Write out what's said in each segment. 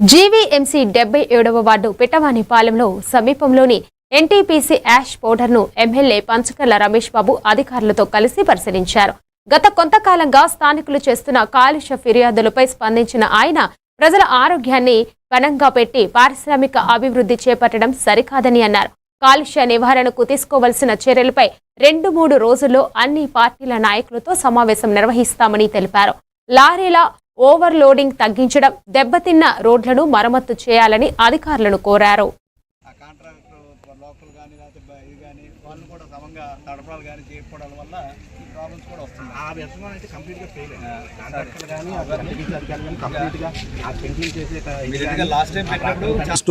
GVMC 77వ ward పిట్టవానిపాలెంలో సమీపంలోని NTPC ash పౌడర్ను ఎమ్మెల్యే పంచకర్ల రమేష్ బాబు అధికారులతో కలిసి పరిశీలించారు. గత కొంతకాలంగా స్థానికులు చేస్తున్న కాలుష్య ఫిర్యాదులపై స్పందించిన ఆయన ప్రజల ఆరోగ్యాన్ని పణంగా పెట్టి పారిశ్రామిక అభివృద్ధి చేపట్టడం సరికాదని అన్నారు. కాలుష్య నివారణకు తీసుకోవాల్సిన చర్యలపై 2-3 రోజుల్లో అన్ని పార్టీల నాయకులతో సమావేశం నిర్వహిస్తామని తెలిపారు. లారీల ఓవర్లోడింగ్ తగ్గించడం, దెబ్బతిన్న రోడ్లను మరమ్మతు చేయాలని అధికారులను కోరారు.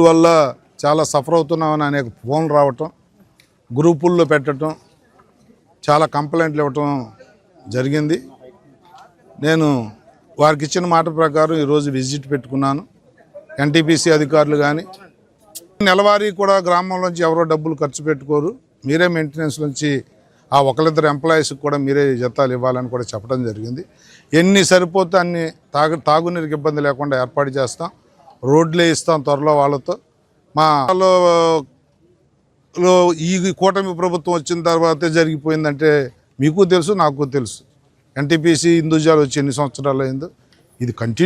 వల్ల చాలా సఫర్ అవుతున్నామని అనేక ఫోన్లు రావటం, గ్రూపుల్లో పెట్టడం, చాలా కంప్లైంట్లు ఇవ్వటం జరిగింది. నేను వారికి ఇచ్చిన మాట ప్రకారం ఈరోజు విజిట్ పెట్టుకున్నాను. ఎన్టీపీసీ అధికారులు కానీ నెలవారీ కూడా గ్రామంలోంచి ఎవరో డబ్బులు ఖర్చు పెట్టుకోరు, మీరే మెయింటెనెన్స్ నుంచి ఆ ఒకరిద్దరు ఎంప్లాయీస్కి కూడా మీరే జీతాలు ఇవ్వాలని కూడా చెప్పడం జరిగింది. ఎన్ని సరిపోతే అన్ని తాగునీరికి ఇబ్బంది లేకుండా ఏర్పాటు చేస్తాం, రోడ్లే ఇస్తాం త్వరలో వాళ్ళతో. మా ఈ కూటమి ప్రభుత్వం వచ్చిన తర్వాతే జరిగిపోయిందంటే మీకు తెలుసు, నాకు తెలుసు. ఎన్టీపీసీ హిందూజాలు వచ్చి ఎన్ని సంవత్సరాలు అయిందో, ఇది కంటిన్యూ